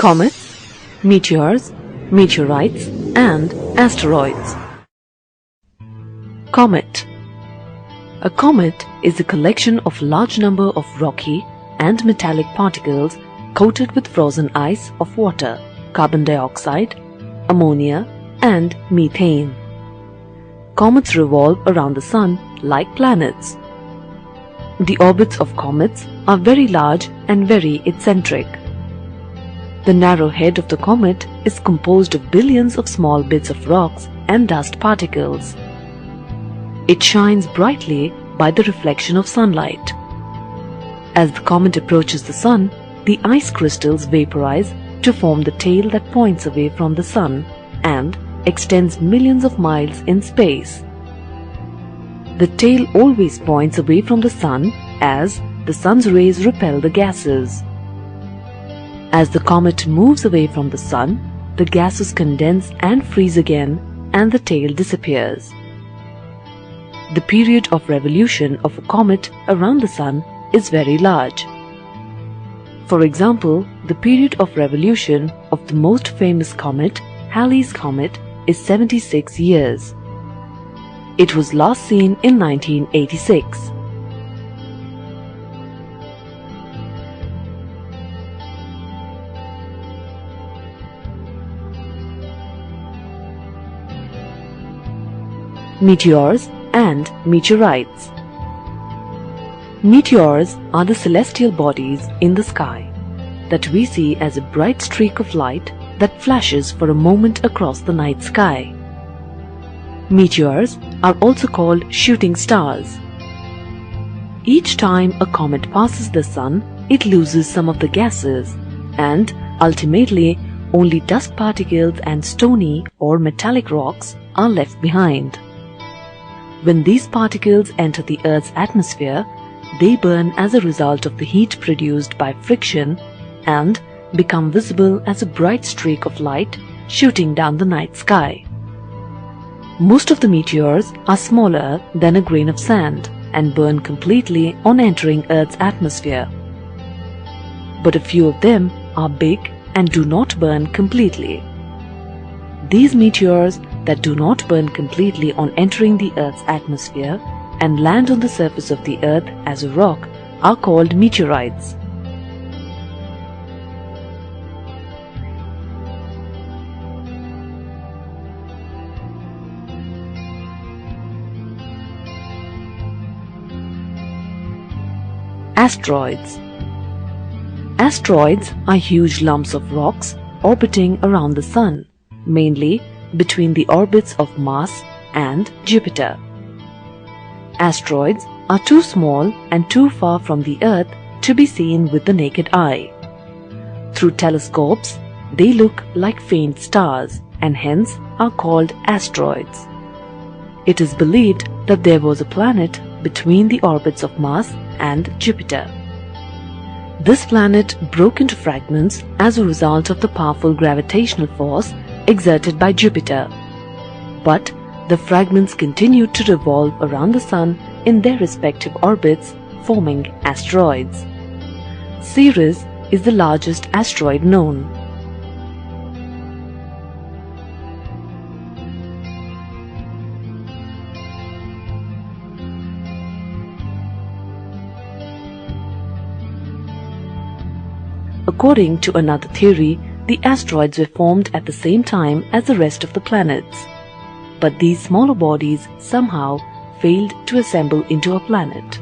Comets, meteors, meteorites, and asteroids. Comet. A comet is a collection of large number of rocky and metallic particles coated with frozen ice of water, carbon dioxide, ammonia, and methane. Comets revolve around the Sun like planets. The orbits of comets are very large and very eccentric. The narrow head of the comet is composed of billions of small bits of rocks and dust particles. It shines brightly by the reflection of sunlight. As the comet approaches the Sun, the ice crystals vaporize to form the tail that points away from the Sun and extends millions of miles in space. The tail always points away from the Sun as the Sun's rays repel the gases. As the comet moves away from the Sun, the gases condense and freeze again, and the tail disappears. The period of revolution of a comet around the Sun is very large. For example, the period of revolution of the most famous comet, Halley's Comet, is 76 years. It was last seen in 1986. Meteors and meteorites. Meteors are the celestial bodies in the sky that we see as a bright streak of light that flashes for a moment across the night sky. Meteors are also called shooting stars. Each time a comet passes the Sun, it loses some of the gases, and ultimately only dust particles and stony or metallic rocks are left behind. When these particles enter the Earth's atmosphere, they burn as a result of the heat produced by friction and become visible as a bright streak of light shooting down the night sky. Most of the meteors are smaller than a grain of sand and burn completely on entering Earth's atmosphere. But a few of them are big and do not burn completely. These meteors that do not burn completely on entering the Earth's atmosphere and land on the surface of the Earth as a rock are called meteorites. Asteroids. Asteroids are huge lumps of rocks orbiting around the Sun, mainly between the orbits of Mars and Jupiter. Asteroids are too small and too far from the Earth to be seen with the naked eye. Through telescopes, they look like faint stars and hence are called asteroids. It is believed that there was a planet between the orbits of Mars and Jupiter. This planet broke into fragments as a result of the powerful gravitational force exerted by Jupiter. But the fragments continued to revolve around the Sun in their respective orbits, forming asteroids. Ceres is the largest asteroid known. According to another theory, the asteroids were formed at the same time as the rest of the planets. But these smaller bodies somehow failed to assemble into a planet.